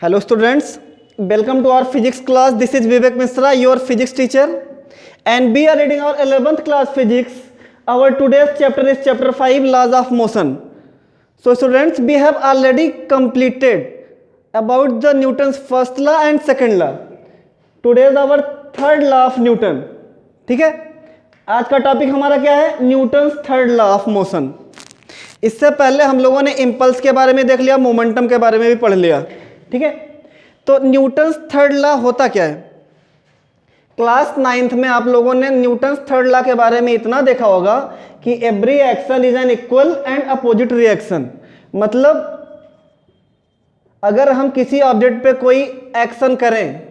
Hello students, welcome to our physics class. This is Vivek Misra, your physics teacher, and we are reading our 11th class physics. Our today's chapter is chapter 5, laws of motion. So students, we have already completed about the Newton's first law and second law. Today is our third law of Newton. ठीक है, आज का topic हमारा क्या है? Newton's third law of motion. इससे पहले हम लोगों ने इम्पल्स के बारे में देख लिया, मोमेंटम के बारे में भी पढ़ लिया. ठीक है, तो न्यूटन्स थर्ड लॉ होता क्या है? क्लास 9th में आप लोगों ने न्यूटन्स थर्ड लॉ के बारे में इतना देखा होगा कि every action is an equal and opposite reaction. मतलब अगर हम किसी ऑब्जेक्ट पे कोई एक्शन करें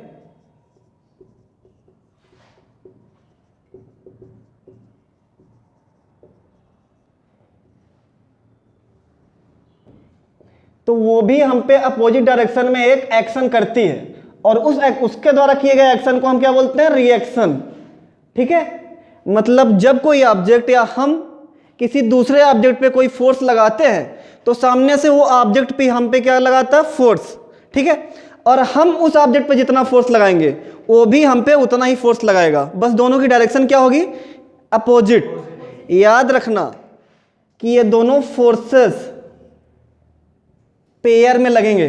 तो वो भी हम पे अपोजिट डायरेक्शन में एक एक्शन करती है, और उसके द्वारा किए गए एक्शन को हम क्या बोलते हैं? रिएक्शन. ठीक है, मतलब जब कोई ऑब्जेक्ट या हम किसी दूसरे ऑब्जेक्ट पे कोई फोर्स लगाते हैं तो सामने से वो ऑब्जेक्ट पे हम पे क्या लगाता है? फोर्स. ठीक है, और हम उस ऑब्जेक्ट पे जितना फोर्स लगाएंगे वो भी हम पे उतना ही फोर्स लगाएगा, बस दोनों की डायरेक्शन क्या होगी? अपोजिट. याद रखना कि ये दोनों फोर्सेस पेयर में लगेंगे.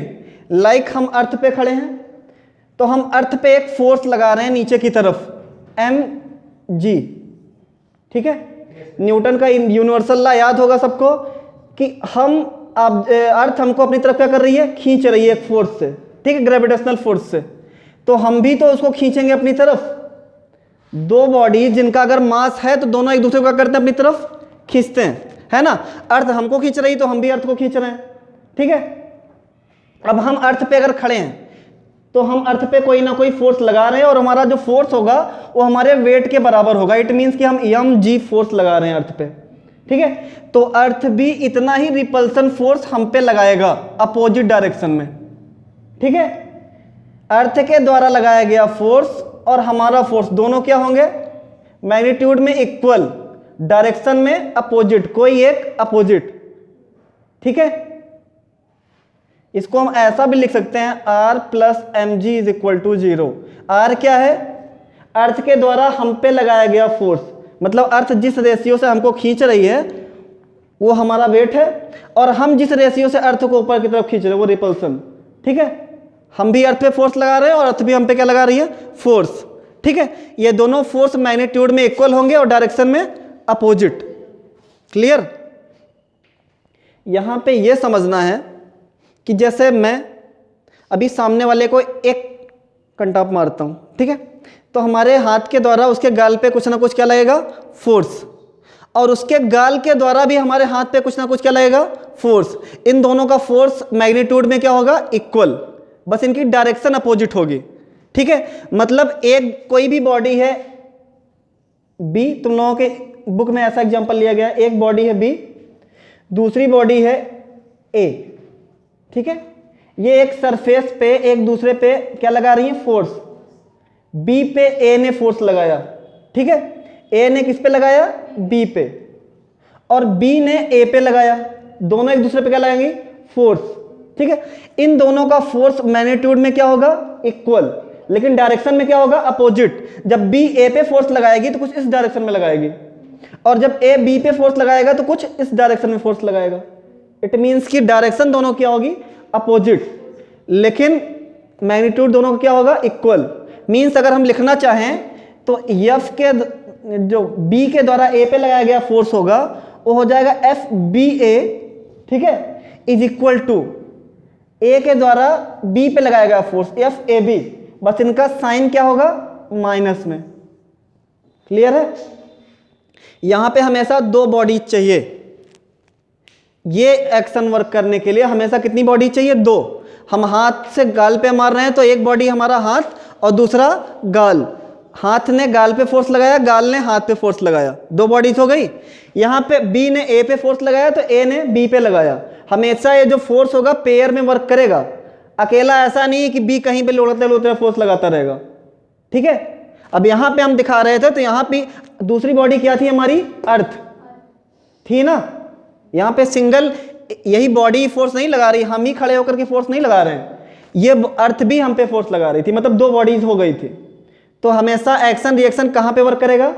लाइक हम अर्थ पे खड़े हैं तो हम अर्थ पे एक फोर्स लगा रहे हैं नीचे की तरफ, mg. ठीक है, न्यूटन का यूनिवर्सल लॉ याद होगा सबको कि हम अर्थ हमको अपनी तरफ क्या कर रही है? खींच रही है एक फोर्स से. ठीक है, ग्रेविटेशनल फोर्स से. तो हम भी तो उसको खींचेंगे अपनी तरफ. दो बॉडीज जिनका अगर मास है तो दोनों एक दूसरे को क्या करते हैं? अपनी तरफ खींचते हैं, है ना. अर्थ हमको खींच रही तो हम भी अर्थ को खींच रहे हैं. ठीक है, अब हम अर्थ पे अगर खड़े हैं तो हम अर्थ पे कोई ना कोई फोर्स लगा रहे हैं, और हमारा जो फोर्स होगा वो हमारे वेट के बराबर होगा. इट मींस कि हम mg फोर्स लगा रहे हैं अर्थ पे. ठीक है, तो अर्थ भी इतना ही रिपल्सन फोर्स हम पे लगाएगा अपोजिट डायरेक्शन में. ठीक है, अर्थ के द्वारा लगाया गया फोर्स और हमारा फोर्स दोनों क्या होंगे? मैग्नीट्यूड में इक्वल, डायरेक्शन में अपोजिट, कोई एक अपोजिट. ठीक है, इसको हम ऐसा भी लिख सकते हैं R plus mg is equal to 0. R क्या है? अर्थ के द्वारा हम पे लगाया गया फोर्स, मतलब अर्थ जिस रेशियो से हमको खींच रही है वो हमारा वेट है, और हम जिस रेशियो से अर्थ को ऊपर की तरफ खींच रहे हैं वो रिपल्सन. ठीक है, हम भी अर्थ पे फोर्स लगा रहे हैं और अर्थ भी हम पे क्या लगा रही है? फोर्स. ठीक है, ये दोनों फोर्स मैग्नीट्यूड में इक्वल होंगे और डायरेक्शन में अपोजिट. क्लियर? यहां पे ये समझना है कि जैसे मैं अभी सामने वाले को एक कंटाप मारता हूं, ठीक है, तो हमारे हाथ के द्वारा उसके गाल पे कुछ ना कुछ क्या लगेगा? फोर्स. और उसके गाल के द्वारा भी हमारे हाथ पे कुछ ना कुछ क्या लगेगा? फोर्स. इन दोनों का फोर्स मैग्नीट्यूड में क्या होगा? इक्वल, बस इनकी डायरेक्शन अपोजिट होगी. ठीक है, मतलब एक कोई भी बॉडी है बी, तुम लोगों के बुक में ऐसा एग्जांपल लिया गया है, एक बॉडी है बी, दूसरी बॉडी है ए. ठीक है, ये एक सरफेस पे एक दूसरे पे क्या लगा रही है? फोर्स. बी पे ए ने फोर्स लगाया. ठीक है, ए ने किस पे लगाया? बी पे, और बी ने ए पे लगाया. दोनों एक दूसरे पे क्या लगाएंगे? फोर्स. ठीक है, इन दोनों का फोर्स मैग्नीट्यूड में क्या होगा? इक्वल, लेकिन डायरेक्शन में क्या होगा? अपोजिट. जब बी ए पे फोर्स लगाएगी तो कुछ इस डायरेक्शन में लगाएगी, और जब ए बी पे फोर्स लगाएगा तो कुछ इस डायरेक्शन में फोर्स लगाएगा. इट मीन्स कि डायरेक्शन दोनों क्या होगी? अपोजिट, लेकिन मैग्नीट्यूड दोनों का क्या होगा? इक्वल. मीन्स अगर हम लिखना चाहें तो एफ के जो बी के द्वारा ए पे लगाया गया फोर्स होगा वो हो जाएगा एफ बी ए. ठीक है, इज इक्वल टू ए के द्वारा बी पे लगाया गया फोर्स एफ ए बी, बस इनका साइन क्या होगा? माइनस में. क्लियर है? यहां पे हमेशा दो बॉडी चाहिए. ये एक्शन वर्क करने के लिए हमेशा कितनी बॉडी चाहिए? दो. हम हाथ से गाल पे मार रहे हैं तो एक बॉडी हमारा हाथ और दूसरा गाल. हाथ ने गाल पे फोर्स लगाया, गाल ने हाथ पे फोर्स लगाया, दो बॉडीज हो गई. यहाँ पे बी ने ए पे फोर्स लगाया तो ए ने बी पे लगाया. हमेशा ये जो फोर्स होगा पेयर में वर्क करेगा, अकेला ऐसा नहीं है कि बी कहीं पे लोड़ते लोड़ते फोर्स लगाता रहेगा. ठीक है, अब यहाँ पे हम दिखा रहे थे तो यहाँ पे दूसरी बॉडी क्या थी? हमारी अर्थ थी ना. यहाँ पे सिंगल यही बॉडी फोर्स नहीं लगा रही, हम ही खड़े होकर के फोर्स नहीं लगा रहे हैं. ये अर्थ भी हम पे फोर्स लगा रही थी, मतलब दो बॉडीज हो गई थी। तो हमेशा एक्शन रिएक्शन कहाँ पे वर्क करेगा?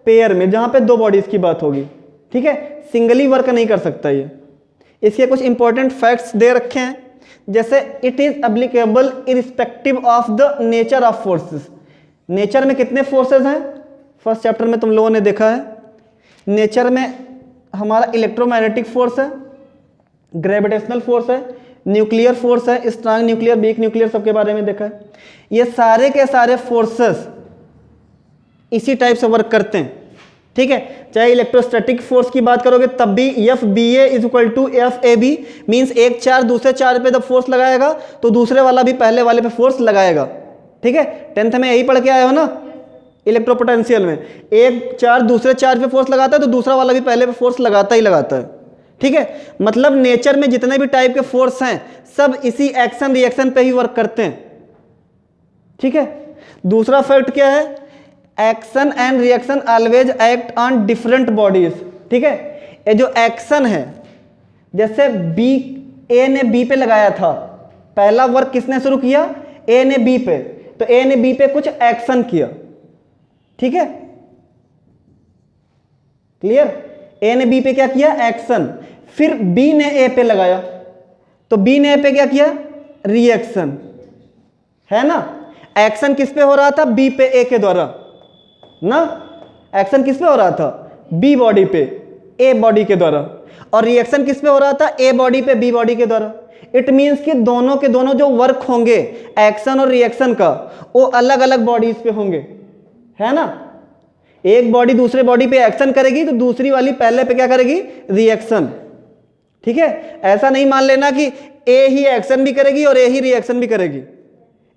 पेयर में, जहाँ पे दो बॉडीज की बात होगी। ठीक है, सिंगली वर्क नहीं कर सकता ये। इसके कुछ इंपॉर्टेंट फैक्ट्स दे रखे हैं, जैसे it is applicable irrespective of the nature of forces. Nature में कितने फोर्सेस हैं? फर्स्ट चैप्टर में तुम लोगों ने देखा है। नेचर में हमारा इलेक्ट्रोमैग्नेटिक फोर्स है, ग्रेविटेशनल फोर्स है, न्यूक्लियर फोर्स है, स्ट्रांग न्यूक्लियर, वीक न्यूक्लियर, सबके बारे में देखा है। ये सारे के सारे फोर्सेस इसी टाइप से वर्क करते हैं। ठीक है, चाहे इलेक्ट्रोस्टैटिक फोर्स की बात करोगे तब भी F B A is equal to F A B, means एक चार्ज दूसरे चार्ज पे जब फोर्स लगाएगा तो दूसरे वाला भी पहले वाले पे फोर्स लगाएगा। ठीक है, 10th में यही पढ़ के आए हो ना इलेक्ट्रोपोटेंशियल में, एक चार्ज दूसरे चार्ज पे फोर्स लगाता है तो दूसरा वाला भी पहले पे फोर्स लगाता ही लगाता है। ठीक है, मतलब नेचर में जितने भी टाइप के फोर्स हैं सब इसी एक्शन रिएक्शन पे ही वर्क करते हैं। ठीक है, दूसरा फैक्ट क्या है? Action and reaction always act on different bodies. ठीक है, ये जो एक्शन है, जैसे बी, ए ने बी पे लगाया था, पहला वर्क किसने शुरू किया? ए ने बी पे, तो ए ने बी पे कुछ एक्शन किया। ठीक है, क्लियर? ए ने बी पे क्या किया? एक्शन। फिर बी ने ए पे लगाया, तो बी ने ए पे क्या किया? रिएक्शन, है ना? एक्शन किस पे हो रहा था? बी पे ए के द्वारा ना। एक्शन किस पे हो रहा था? बी बॉडी पे ए बॉडी के द्वारा, और रिएक्शन किस पे हो रहा था? ए बॉडी पे बी बॉडी के द्वारा। इट मीन्स कि दोनों के दोनों जो वर्क होंगे एक्शन और रिएक्शन का, वो अलग अलग बॉडीज पे होंगे, है ना? एक बॉडी दूसरे बॉडी पे एक्शन करेगी तो दूसरी वाली पहले पे क्या करेगी? रिएक्शन। ठीक है, ऐसा नहीं मान लेना कि ए ही एक्शन भी करेगी और ए ही रिएक्शन भी करेगी।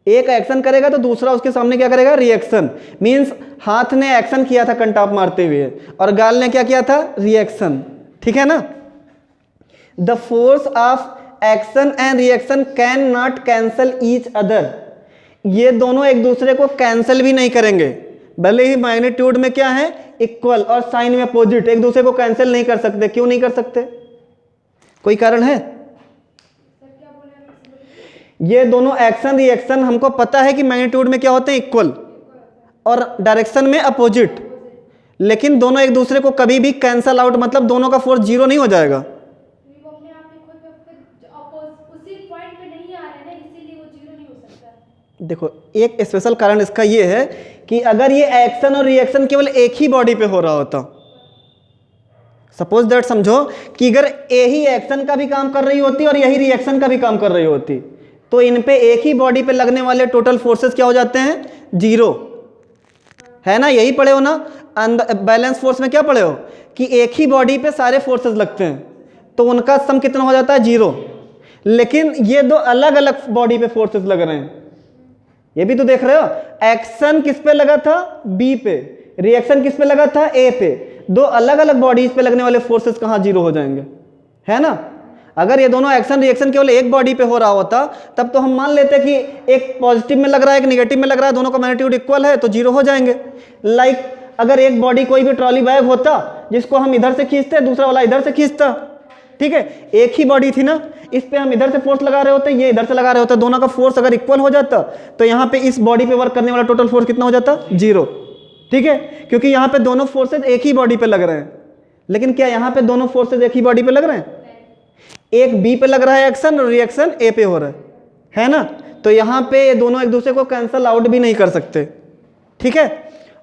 एक एक्शन करेगा तो दूसरा उसके सामने क्या करेगा? रिएक्शन। मीन्स हाथ ने एक्शन किया था कंटाप मारते हुए और गाल ने क्या किया था? रिएक्शन। ठीक है ना? The force of action and reaction can not cancel each other. ये दोनों एक दूसरे को कैंसिल भी नहीं करेंगे, भले ही मैग्नीट्यूड में क्या है? इक्वल, और साइन में अपोजिट, एक दूसरे को कैंसिल नहीं कर सकते। क्यों नहीं कर सकते? कोई कारण है? ये दोनों एक्शन रिएक्शन हमको पता है कि मैग्नीट्यूड में क्या होते हैं? इक्वल, और डायरेक्शन में अपोजिट, लेकिन दोनों एक दूसरे को कभी भी कैंसल आउट, मतलब दोनों का फोर्स जीरो नहीं हो जाएगा। देखो, एक स्पेशल कारण इसका ये है कि अगर ये एक्शन और रिएक्शन केवल एक ही बॉडी पे हो रहा होता, सपोज दैट, समझो कि अगर ए ही एक्शन का भी काम कर रही होती और यही रिएक्शन का भी काम कर रही होती, तो इन पे एक ही बॉडी पे लगने वाले टोटल फोर्सेस क्या हो जाते हैं? जीरो, है ना? यही पढ़े हो ना बैलेंस फोर्स में, क्या पढ़े हो कि एक ही बॉडी पे सारे फोर्सेस लगते हैं तो उनका सम कितना हो जाता है? जीरो। लेकिन ये दो अलग अलग बॉडी पे फोर्सेस लग रहे हैं, ये भी तो देख रहे हो। एक्शन किस पे लगा था? बी पे। रिएक्शन किस पे लगा था? ए पे। दो अलग अलग बॉडीज पे लगने वाले फोर्सेस कहाँ जीरो हो जाएंगे, है ना? अगर ये दोनों एक्शन रिएक्शन केवल एक बॉडी पे हो रहा होता तब तो हम मान लेते कि एक पॉजिटिव में लग रहा है, एक निगेटिव में लग रहा है, दोनों का मैग्नीट्यूड इक्वल है तो जीरो हो जाएंगे। लाइक अगर एक बॉडी कोई भी ट्रॉली बैग होता जिसको हम इधर से खींचते, दूसरा वाला इधर से खींचता, ठीक है, एक ही बॉडी थी ना, इस पे हम इधर से फोर्स लगा रहे होते, ये इधर से लगा रहे होते, दोनों का फोर्स अगर इक्वल हो जाता तो यहाँ पे इस बॉडी पे वर्क करने वाला टोटल फोर्स कितना हो जाता? जीरो। ठीक है, क्योंकि यहाँ पे दोनों फोर्सेज एक ही बॉडी पे लग रहे हैं। लेकिन क्या यहाँ पे दोनों फोर्सेज एक ही बॉडी पे लग रहे हैं? एक बी पे लग रहा है एक्शन और रिएक्शन ए पे हो रहा है ना? तो यहाँ पे ये दोनों एक दूसरे को कैंसल आउट भी नहीं कर सकते। ठीक है,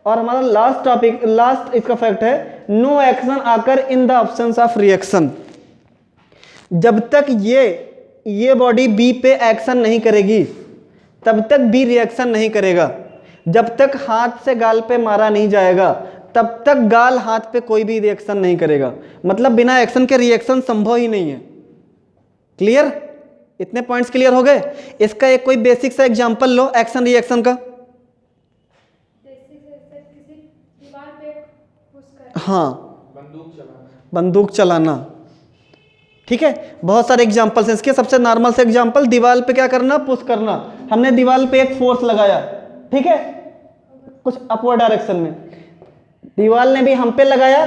और हमारा लास्ट टॉपिक, लास्ट इसका फैक्ट है, नो एक्शन आकर in the absence of reaction. जब तक ये बॉडी बी पे एक्शन नहीं करेगी तब तक बी रिएक्शन नहीं करेगा। जब तक हाथ से गाल पे मारा नहीं जाएगा तब तक गाल हाथ पे कोई भी रिएक्शन नहीं करेगा। मतलब बिना एक्शन के रिएक्शन संभव ही नहीं है। क्लियर? इतने पॉइंट्स क्लियर हो गए? इसका एक कोई बेसिक सा एग्जांपल लो एक्शन रिएक्शन का। हाँ, बंदूक चलाना। ठीक है, बहुत सारे एग्जांपल्स हैं इसके। सबसे नॉर्मल से एग्जांपल, दीवार पे क्या करना? पुश करना। हमने दीवार पे एक फोर्स लगाया, ठीक है, कुछ अपवर्ड डायरेक्शन में, दीवार ने भी हम पे लगाया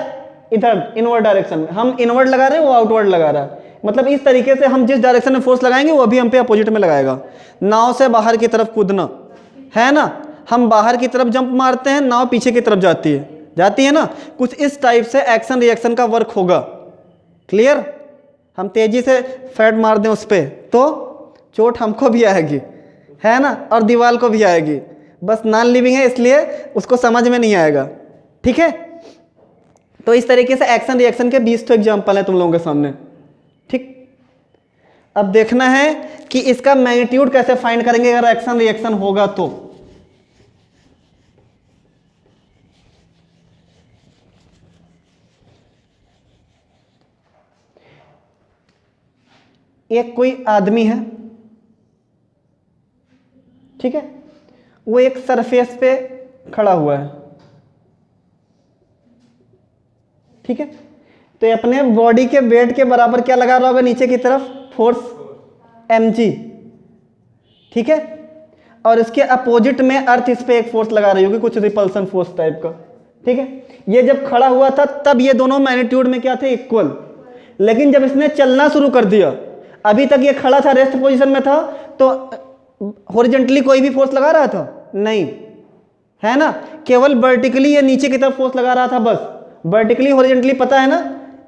इधर इनवर्ड डायरेक्शन में। हम इनवर्ड लगा रहे हैं, वो आउटवर्ड लगा रहा है। मतलब इस तरीके से हम जिस डायरेक्शन में फोर्स लगाएंगे वो भी हम पे अपोजिट में लगाएगा। नाव से बाहर की तरफ कूदना है ना, हम बाहर की तरफ जंप मारते हैं, नाव पीछे की तरफ जाती है ना, कुछ इस टाइप से एक्शन रिएक्शन का वर्क होगा। क्लियर? हम तेजी से फैट मार दें उस पर तो चोट हमको भी आएगी, है ना, और दीवार को भी आएगी। बस नॉन लिविंग है इसलिए उसको समझ में नहीं आएगा। ठीक है, तो इस तरीके से एक्शन रिएक्शन के 20 तो एग्जाम्पल है तुम लोगों के सामने। ठीक, अब देखना है कि इसका मैग्नीट्यूड कैसे फाइंड करेंगे अगर एक्शन रिएक्शन होगा तो। एक कोई आदमी है, ठीक है, वो एक सरफेस पे खड़ा हुआ है। ठीक है, तो ये अपने बॉडी के वेट के बराबर क्या लगा रहा होगा नीचे की तरफ, फोर्स mg। ठीक है, और इसके अपोजिट में अर्थ इस पे एक फोर्स लगा रही होगी, कुछ रिपल्सन फोर्स टाइप का। ठीक है, ये जब खड़ा हुआ था तब ये दोनों मैग्नीट्यूड में क्या थे, इक्वल। लेकिन जब इसने चलना शुरू कर दिया, अभी तक ये खड़ा था, रेस्ट पोजीशन में था, तो हॉरिजॉन्टली कोई भी फोर्स लगा रहा था नहीं, है ना, केवल वर्टिकली ये नीचे की तरफ फोर्स लगा रहा था बस। वर्टिकली हॉरिजॉन्टली पता है ना,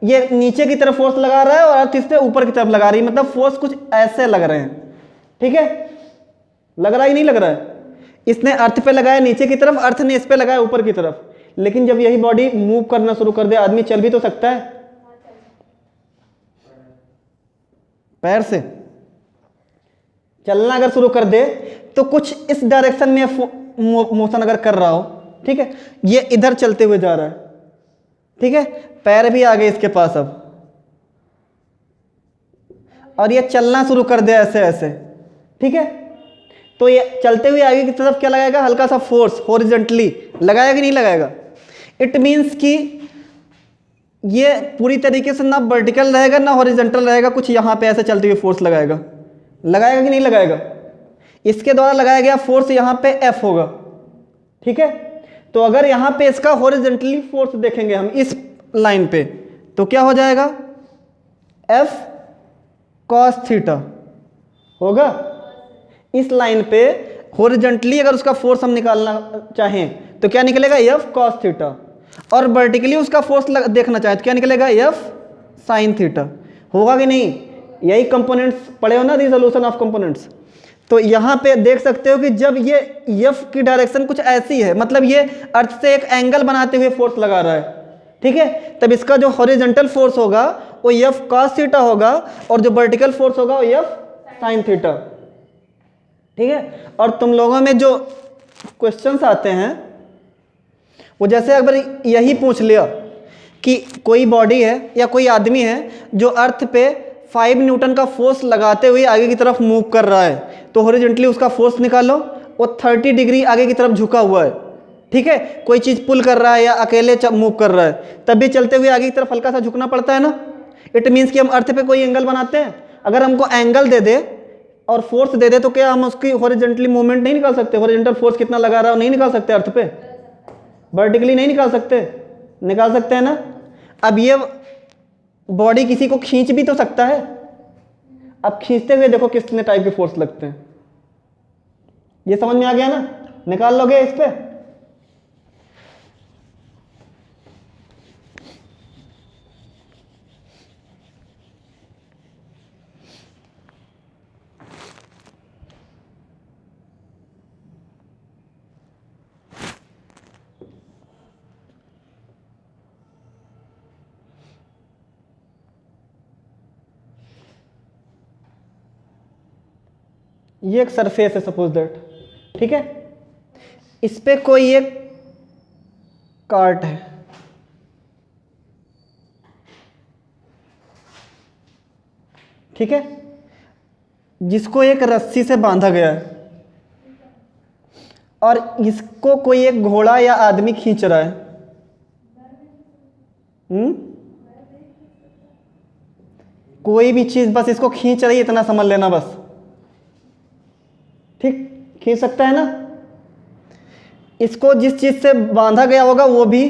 ये नीचे की तरफ फोर्स लगा रहा है और अर्थ इस पे ऊपर की तरफ लगा रही है, मतलब फोर्स कुछ ऐसे लग रहे हैं। ठीक है, लग रहा ही नहीं लग रहा है, इसने अर्थ पे लगाया नीचे की तरफ, अर्थ ने इस पे लगाया ऊपर की तरफ। लेकिन जब यही बॉडी मूव करना शुरू कर दे, आदमी चल भी तो सकता है पैर से, चलना अगर शुरू कर दे तो कुछ इस डायरेक्शन में मोशन अगर कर रहा हो, ठीक है, ये इधर चलते हुए जा रहा है, ठीक है, पैर भी आ गए इसके पास अब, और ये चलना शुरू कर दे ऐसे ऐसे। ठीक है, तो ये चलते हुए आगे की तरफ क्या लगाएगा, हल्का सा फोर्स हॉरिजॉन्टली लगाएगा कि नहीं लगाएगा। इट मीन्स कि ये पूरी तरीके से ना वर्टिकल रहेगा ना हॉरिजॉन्टल रहेगा, कुछ यहाँ पे ऐसे चलते हुए फोर्स लगाएगा कि नहीं लगाएगा। इसके द्वारा लगाया गया फोर्स यहाँ पे F होगा। ठीक है, तो अगर यहाँ पे इसका हॉरिजॉन्टली फोर्स देखेंगे हम इस लाइन पे, तो क्या हो जाएगा, F cos थीटा होगा। इस लाइन पे हॉरिजॉन्टली अगर उसका फोर्स हम निकालना चाहें तो क्या निकलेगा, F cos थीटा, और वर्टिकली उसका फोर्स देखना चाहे तो क्या निकलेगा, F sin थीटा। होगा कि नहीं, यही कंपोनेंट्स पढ़े हो ना, रिजोल्यूशन ऑफ कंपोनेंट्स। तो यहाँ पे देख सकते हो कि जब ये F की डायरेक्शन कुछ ऐसी है, मतलब ये अर्थ से एक एंगल बनाते हुए फोर्स लगा रहा है, ठीक है, तब इसका जो हॉरिजॉन्टल फोर्स होगा वो F cos थीटा होगा, और जो वर्टिकल फोर्स होगा वो F sin थीटा। ठीक है, और तुम लोगों में जो क्वेश्चंस आते हैं वो जैसे अगर यही पूछ लिया कि कोई बॉडी है या कोई आदमी है जो अर्थ पे 5 न्यूटन का फोर्स लगाते हुए आगे की तरफ मूव कर रहा है, तो हॉरिजॉन्टली उसका फोर्स निकालो, वो 30 डिग्री आगे की तरफ झुका हुआ है। ठीक है, कोई चीज़ पुल कर रहा है या अकेले मूव कर रहा है, तब भी चलते हुए आगे की तरफ हल्का सा झुकना पड़ता है ना। इट मीन्स कि हम अर्थ पे कोई एंगल बनाते हैं, अगर हमको एंगल दे दे और फोर्स दे दे तो क्या हम उसकी हॉरिजॉन्टली मूवमेंट नहीं निकाल सकते, हॉरिजॉन्टल फोर्स कितना लगा रहा है नहीं निकाल सकते, अर्थ पे वर्टिकली नहीं निकाल सकते, निकाल सकते हैं ना। अब ये बॉडी किसी को खींच भी तो सकता है, अब खींचते हुए देखो कितने टाइप के फोर्स लगते हैं, ये समझ में आ गया ना, निकाल लोगे इस पे। ये एक सरफेस है सपोज दैट, ठीक है, इस पे कोई एक कार्ट है, ठीक है, जिसको एक रस्सी से बांधा गया है और इसको कोई एक घोड़ा या आदमी खींच रहा है। कोई भी चीज बस इसको खींच रही है, इतना समझ लेना बस, ठीक, खींच सकता है ना। इसको जिस चीज से बांधा गया होगा वो भी,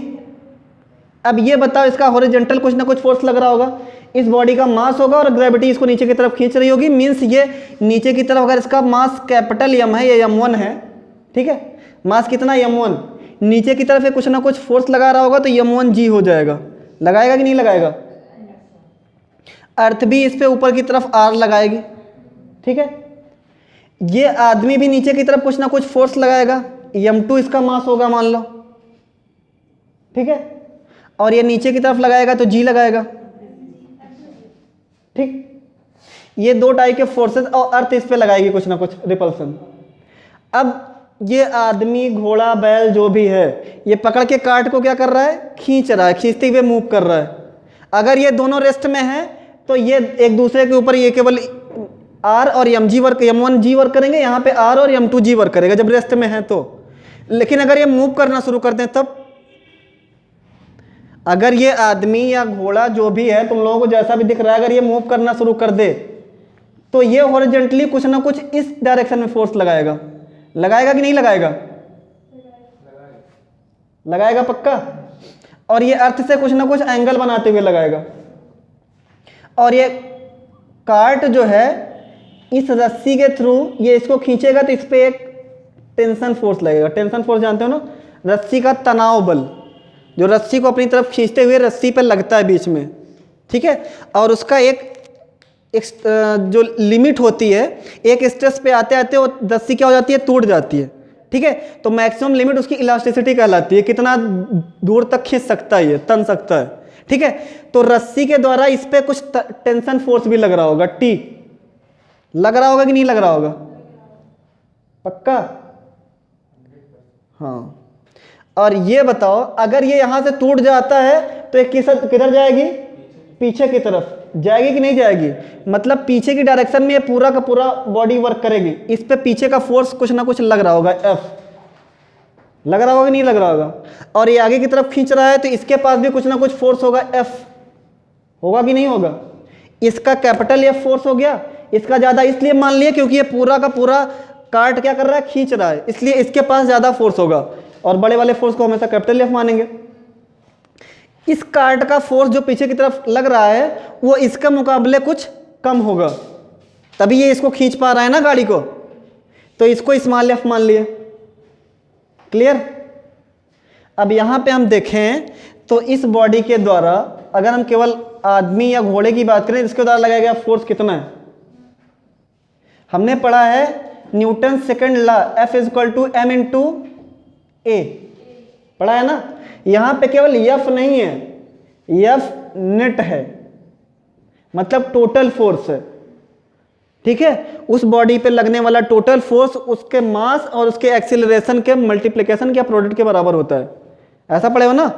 अब ये बताओ इसका हॉरिजॉन्टल कुछ ना कुछ फोर्स लग रहा होगा, इस बॉडी का मास होगा और ग्रेविटी इसको नीचे की तरफ खींच रही होगी। मीन्स ये नीचे की तरफ अगर इसका मास कैपिटल एम है, ये m1 है, ठीक है, मास कितना m1, नीचे की तरफ ये कुछ ना कुछ फोर्स लगा रहा होगा तो m1g हो जाएगा। लगाएगा कि नहीं लगाएगा? अर्थ भी इस पे ऊपर की तरफ r लगाएगी, ठीक है। ये आदमी भी नीचे की तरफ कुछ ना कुछ फोर्स लगाएगा, m2 इसका मास होगा मान लो, ठीक है, और ये नीचे की तरफ लगाएगा तो g लगाएगा, ठीक। ये दो टाइप के फोर्सेस और अर्थ इस पे लगाएगी कुछ ना कुछ रिपल्सन। अब ये आदमी, घोड़ा, बैल जो भी है, ये पकड़ के कार्ट को क्या कर रहा है? खींच रहा है, खींचते हुए मूव कर रहा है। अगर ये दोनों रेस्ट में है तो ये एक दूसरे के ऊपर ये केवल r और mg वर्क, m1g वर्क करेंगे, यहाँ पे r और m2g वर्क करेगा जब रेस्ट में है तो। लेकिन अगर ये मूव करना शुरू कर दें तब, अगर ये आदमी या घोड़ा जो भी है, तुम लोगों को जैसा भी दिख रहा है, अगर ये मूव करना शुरू कर दे तो ये हॉरिजॉन्टली कुछ ना कुछ इस डायरेक्शन में फोर्स लगाएगा। लगाएगा कि नहीं लगाएगा? लगाएगा पक्का। और ये अर्थ से कुछ ना कुछ एंगल बनाते हुए लगाएगा। और ये कार्ट जो है इस रस्सी के थ्रू ये इसको खींचेगा तो इस पे एक टेंशन फोर्स लगेगा। टेंशन फोर्स जानते हो ना, रस्सी का तनाव बल, जो रस्सी को अपनी तरफ खींचते हुए रस्सी पे लगता है बीच में, ठीक है। और उसका एक जो लिमिट होती है, एक स्ट्रेस पे आते आते वो रस्सी क्या हो जाती है? टूट जाती है, ठीक है। तो मैक्सिमम लिमिट उसकी इलास्टिसिटी कहलाती है, कितना दूर तक खींच सकता है, ये तन सकता है, ठीक है। तो रस्सी के द्वारा इस पे कुछ टेंशन फोर्स भी लग रहा होगा, टी लग रहा होगा कि नहीं लग रहा होगा? पक्का? हाँ। और ये बताओ, अगर ये यहां से टूट जाता है तो ये किधर जाएगी? पीछे की तरफ जाएगी कि नहीं जाएगी? मतलब पीछे की डायरेक्शन में ये पूरा का पूरा बॉडी वर्क करेगी। इस पे पीछे का फोर्स कुछ ना कुछ लग रहा होगा, एफ लग रहा होगा कि नहीं लग रहा होगा? और ये आगे की तरफ खींच रहा है तो इसके पास भी कुछ ना कुछ फोर्स होगा, एफ होगा कि नहीं होगा? इसका कैपिटल एफ फोर्स हो गया, इसका ज्यादा इसलिए मान लिया क्योंकि ये पूरा का पूरा कार्ट क्या कर रहा है? खींच रहा है, इसलिए इसके पास ज्यादा फोर्स होगा। और बड़े वाले फोर्स को हमेशा कैपिटल एफ मानेंगे। इस कार्ट का फोर्स जो पीछे की तरफ लग रहा है वो इसके मुकाबले कुछ कम होगा, तभी ये इसको खींच पा रहा है ना गाड़ी को, तो इसको स्मॉल एफ मान लिए। क्लियर? अब यहां पे हम देखें तो इस बॉडी के द्वारा अगर हम केवल आदमी या घोड़े की बात करें, इसके द्वारा लगाया गया फोर्स कितना है? हमने पढ़ा है Newton second law, F is equal to m into a, पढ़ा है ना। यहां पे केवल F नहीं है, F नेट है, मतलब टोटल फोर्स है, ठीक है। उस बॉडी पे लगने वाला टोटल फोर्स उसके मास और उसके एक्सीलरेशन के मल्टीप्लिकेशन के प्रोडक्ट के बराबर होता है। ऐसा पढ़े हो ना।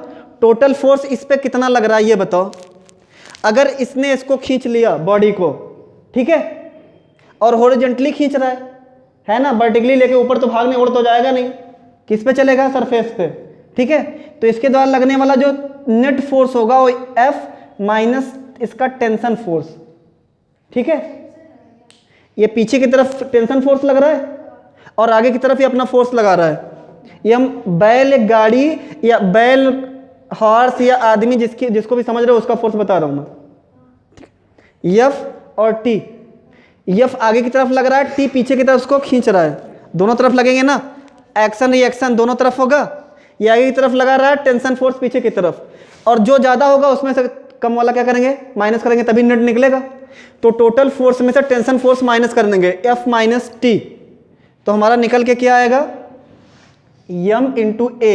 टोटल फोर्स इस पे कितना लग रहा है ये बताओ। अगर इसने इसको खींच लिया बॉडी को, ठीक है, और हॉरिजॉन्टली खींच रहा है ना, वर्टिकली लेके ऊपर तो भागने उड़ तो जाएगा नहीं, किस पे चलेगा? सरफेस पे, ठीक है। तो इसके द्वारा लगने वाला जो नेट फोर्स होगा वो F माइनस इसका टेंशन फोर्स, ठीक है। ये पीछे की तरफ टेंशन फोर्स लग रहा है और आगे की तरफ ये अपना फोर्स लगा रहा है। ये हम बैल गाड़ी या बैल हॉर्स या आदमी जिसको भी समझ रहे हो उसका फोर्स बता रहा हूं मैं। F और T, F आगे की तरफ लग रहा है, T पीछे की तरफ उसको खींच रहा है, दोनों तरफ लगेंगे ना, एक्शन रिएक्शन दोनों तरफ होगा। ये आगे की तरफ लगा रहा है, टेंशन फोर्स पीछे की तरफ, और जो ज्यादा होगा उसमें से कम वाला क्या करेंगे? माइनस करेंगे, तभी नेट निकलेगा। तो टोटल फोर्स में से टेंशन फोर्स माइनस कर देंगे, F माइनस T, तो हमारा निकल के क्या आएगा? m इंटू ए।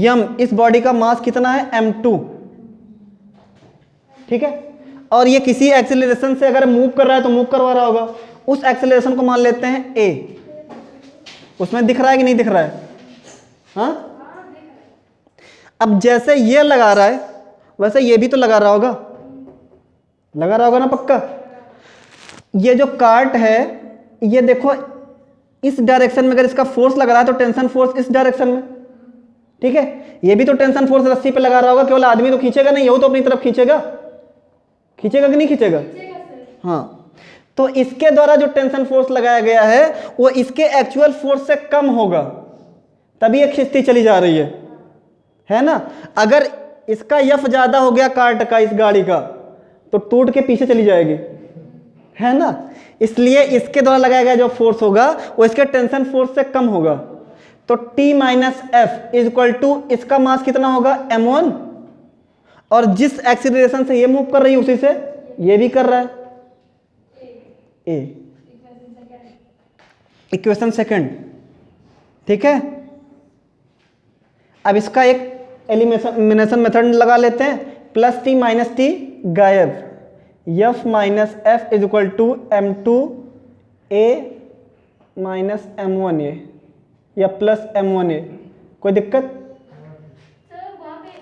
m इस बॉडी का मास कितना है? m2, ठीक है। और ये किसी एक्सेलरेशन से अगर मूव कर रहा है तो मूव करवा रहा होगा, उस एक्सेलरेशन को मान लेते हैं a। उसमें दिख रहा है कि नहीं दिख रहा है? हाँ। अब जैसे ये लगा रहा है वैसे ये भी तो लगा रहा होगा, लगा रहा होगा ना पक्का। ये जो कार्ट है ये देखो इस डायरेक्शन में अगर इसका फोर्स लग रहा है तो टेंशन फोर्स इस डायरेक्शन में, ठीक है। ये भी तो टेंशन फोर्स रस्सी पे लगा रहा होगा, केवल आदमी तो खींचेगा नहीं, ये तो अपनी तरफ खींचेगा, खींचेगा कि नहीं खींचेगा? हाँ। तो इसके द्वारा जो टेंशन फोर्स लगाया गया है वो इसके एक्चुअल फोर्स से कम होगा, तभी ये खींचती चली जा रही है ना। अगर इसका F ज्यादा हो गया कार्ट का, इस गाड़ी का, तो टूट के पीछे चली जाएगी, है ना। इसलिए इसके द्वारा लगाया गया जो फोर्स होगा वो इसके टेंशन फोर्स से कम होगा। तो T minus F is equal to, इसका मास कितना होगा m1, और जिस एक्सीलरेशन से ये मूव कर रही है उसी से ये भी कर रहा है, ए इक्वेशन सेकंड, ठीक है। अब इसका एक एलिमिनेशन मेथड लगा लेते हैं, प्लस टी माइनस टी गायब, F minus F is equal to m2 a minus m1 a या प्लस m1 a। कोई दिक्कत? सर वहाँ पे f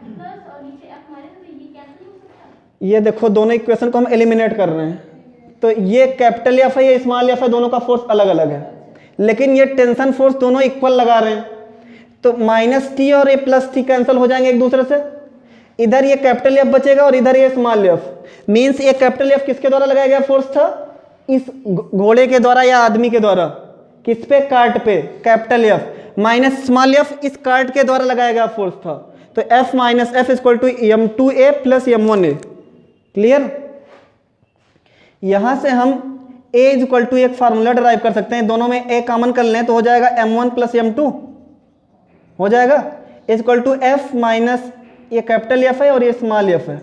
प्लस और नीचे f माइनस, तो ये कैंसिल हो सकता है? ये देखो दोनों इक्वेशन को हम एलिमिनेट कर रहे हैं, तो ये कैपिटल एफ है, ये स्मॉल एफ है, दोनों का फोर्स अलग अलग है, लेकिन ये टेंशन फोर्स दोनों इक्वल लगा रहे हैं। तो माइनस टी और ए प्लस टी कैंसिल हो जाएंगे एक दूसरे से, इधर ये कैपिटल एफ बचेगा और इधर ये स्मॉल एफ। मीन्स ये कैपिटल एफ किसके द्वारा लगाया गया फोर्स था, इस घोड़े के द्वारा या आदमी के द्वारा, किस पे, कार्ट पे, capital F, minus small F इस कार्ट के द्वारा लगाया गया फोर्स था। तो F minus F equal to m2a plus m1a। Clear? यहां से हम a इज इक्वल टू एक फार्मूला डिराइव कर सकते हैं, दोनों में a कॉमन कर लें तो हो जाएगा m1 प्लस m2 हो जाएगा, is equal to F minus, ये कैपिटल एफ है और ये स्मॉल एफ है,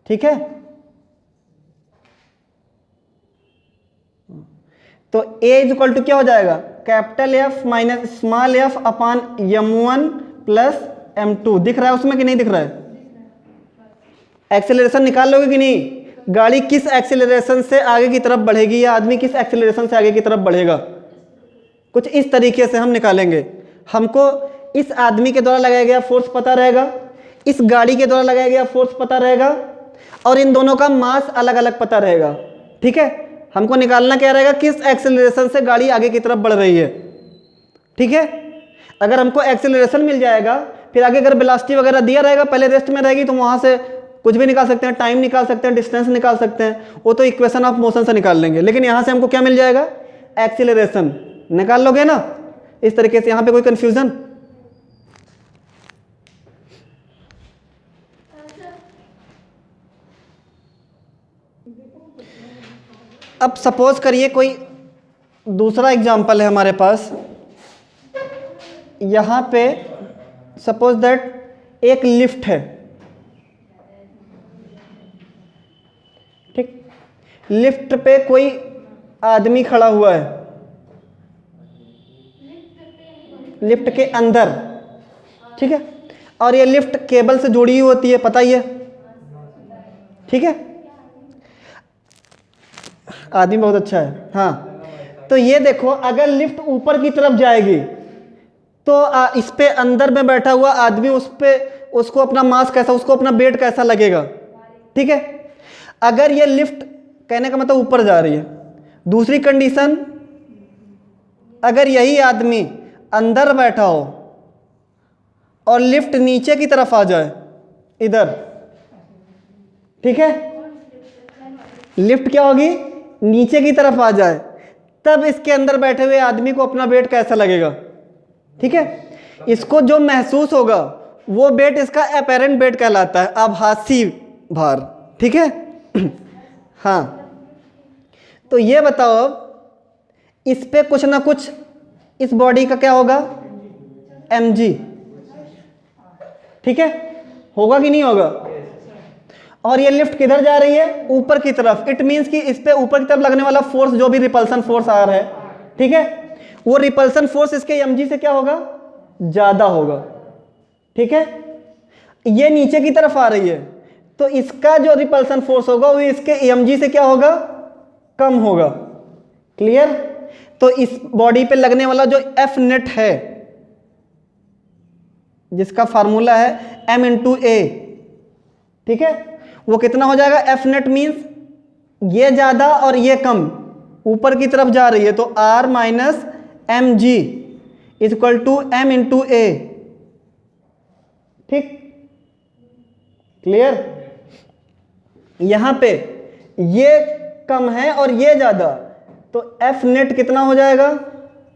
ठीक है। तो a इज इक्वल टू क्या हो जाएगा, capital F minus small F upon m1 plus m2। दिख रहा है उसमें कि नहीं दिख रहा है? एक्सेलरेशन निकाल लोगे कि नहीं, गाड़ी किस एक्सेलरेशन से आगे की तरफ बढ़ेगी या आदमी किस एक्सेलरेशन से आगे की तरफ बढ़ेगा, कुछ इस तरीके से हम निकालेंगे। हमको इस आदमी के द्वारा लगाया गया फोर्स पता रहेगा, इस गाड़ी के द्वारा लगाया गया फोर्स पता रहेगा, और इन दोनों का मास अलग अलग पता रहेगा, ठीक है। हमको निकालना क्या रहेगा, किस एक्सेलरेशन से गाड़ी आगे की तरफ बढ़ रही है, ठीक है। अगर हमको एक्सेलरेशन मिल जाएगा, फिर आगे अगर वेलोसिटी वगैरह दिया रहेगा, पहले रेस्ट में रहेगी, तो वहां से कुछ भी निकाल सकते हैं, टाइम निकाल सकते हैं, डिस्टेंस निकाल सकते हैं, वो तो इक्वेशन ऑफ मोशन से निकाल लेंगे। लेकिन यहां से हमको क्या मिल जाएगा, एक्सीलरेशन निकाल लोगे ना इस तरीके से। यहां पे कोई कंफ्यूजन? अब सपोज करिए कोई दूसरा एग्जांपल है हमारे पास, यहां पे सपोज दैट एक लिफ्ट है, ठीक, लिफ्ट पे कोई आदमी खड़ा हुआ है, लिफ्ट के अंदर, ठीक है, और ये लिफ्ट केबल से जुड़ी हुई होती है, पता ही है, ठीक है। आदमी बहुत अच्छा है, हाँ। तो ये देखो, अगर लिफ्ट ऊपर की तरफ जाएगी तो इस पे अंदर में बैठा हुआ आदमी उस पे, उसको अपना मास कैसा, उसको अपना वेट कैसा लगेगा, ठीक है। अगर ये लिफ्ट, कहने का मतलब ऊपर जा रही है। दूसरी कंडीशन, अगर यही आदमी अंदर बैठा हो और लिफ्ट नीचे की तरफ आ जाए इधर, ठीक है, लिफ्ट क्या होगी, नीचे की तरफ आ जाए, तब इसके अंदर बैठे हुए आदमी को अपना वेट कैसा लगेगा, ठीक है। इसको जो महसूस होगा वो वेट इसका अपेरेंट वेट कहलाता है, आभासी भार, ठीक है। हाँ, तो ये बताओ अब इस पे कुछ ना कुछ इस बॉडी का क्या होगा, mg, ठीक है, होगा कि नहीं होगा। और ये लिफ्ट किधर जा रही है, ऊपर की तरफ। इट मींस कि इस पे ऊपर की तरफ लगने वाला फोर्स जो भी रिपल्सन फोर्स आ रहा है, ठीक है, वो रिपल्सन फोर्स इसके mg से क्या होगा, ज्यादा होगा, ठीक है। ये नीचे की तरफ आ रही है, तो इसका जो रिपल्सन फोर्स होगा वो इसके mg से क्या होगा, कम होगा। क्लियर? तो इस बॉडी पे लगने वाला जो एफ नेट है, जिसका फार्मूला है m इंटू ए, ठीक है, वो कितना हो जाएगा, एफ नेट मीन्स ये ज्यादा और ये कम, ऊपर की तरफ जा रही है, तो r minus m g is equal to m into a, ठीक। क्लियर? यहां पे ये कम है और ये ज्यादा, तो एफ नेट कितना हो जाएगा,